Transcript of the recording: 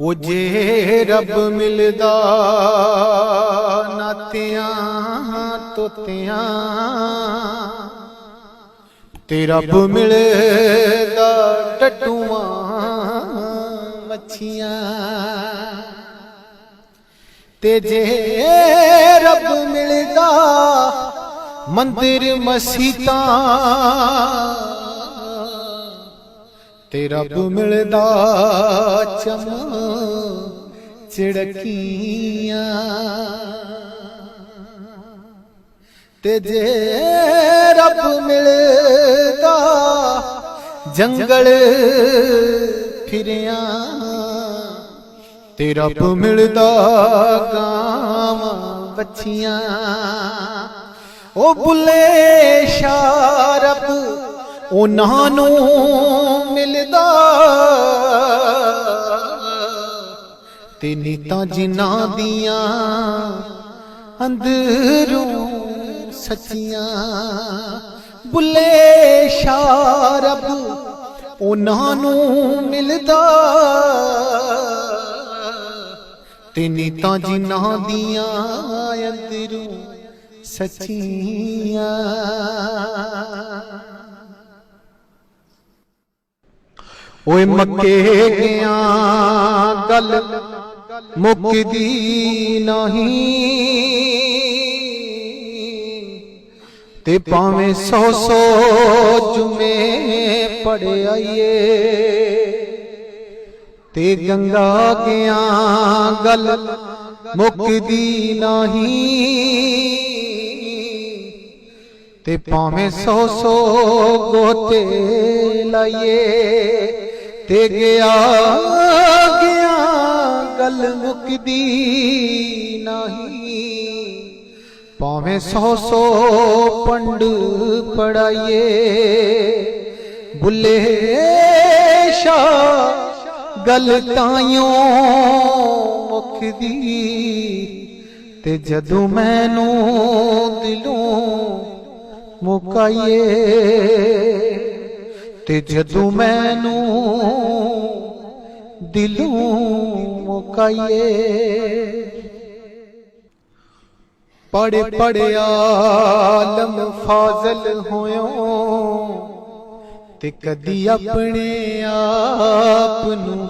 ਉਹ ਜੇ ਰੱਬ ਮਿਲਦਾ ਨਾਤਿਆਂ ਤੋਤਿਆਂ ਤੇ ਰੱਬ ਮਿਲਦਾ ਟੱਟੂਆਂ ਮੱਛੀਆਂ ਤੇ ਜੇ ਰੱਬ ਮਿਲਦਾ ਮੰਦਿਰ ਮਸੀਤਾਂ ਤੇ ਰੱਬ ਮਿਲਦਾ ਚਮ ਚਿੜਕੀਆਂ ਤੇ ਜੇ ਰੱਬ ਮਿਲਦਾ ਜੰਗਲ ਫਿਰਿਆ ਤੇ ਰੱਬ ਮਿਲਦਾ ਗਾਵਾਂ ਬੱਚੀਆਂ ਉਹ ਬੁੱਲੇ ਸ਼ਾਹ ਰੱਬ ਉਹਨਾਂ ਨੂੰ ਮਿਲਦਾ ਤੇ ਨੀਤਾਂ ਜਿਨ੍ਹਾਂ ਦੀਆਂ ਅੰਦਰੋਂ ਸੱਚੀਆਂ ਬੁੱਲੇ ਸ਼ਾਹ ਰੱਬ ਉਹਨਾਂ ਨੂੰ ਮਿਲਦਾ ਤੇ ਨੀਤਾਂ ਜਿਨ੍ਹਾਂ ਦੀਆਂ ਅੰਦਰੋਂ ਸੱਚੀਆਂ। ਓਏ ਮੱਕੇ ਗਿਆ ਗੱਲ ਮੁੱਕਦੀ ਨਹੀਂ ਤੇ ਭਾਵੇਂ 100 ਜੁਮੇ ਪੜ ਆਈਏ ਤੇ ਗੰਗਾ ਗਿਆ ਗੱਲ ਮੁੱਕਦੀ ਨਹੀਂ ਤੇ ਭਾਵੇਂ 100 ਗੋਤੇ ਲਾਈਏ ਤੇ ਗਿਆ ਗੱਲ ਮੁੱਕਦੀ ਨਹੀਂ ਭਾਵੇਂ 100 ਪੰਡ ਪੜਾਈਏ ਬੁੱਲੇ ਸ਼ਾਹ ਗੱਲ ਤਾਈਓ ਮੁੱਕਦੀ ਤੇ ਜਦੋਂ ਮੈਨੂੰ ਦਿਲੋਂ ਮੁਕਾਈਏ ਤੇ ਜਦੋਂ ਮੈਨੂੰ ਦਿਲੋਂ ਮੁਕਾਈਏ ਪੜ੍ਹ ਪੜ੍ਹ ਆਲਮ ਫਾਜ਼ਲ ਹੋਇਓ ਤੇ ਕਦੀ ਆਪਣੇ ਆਪ ਨੂੰ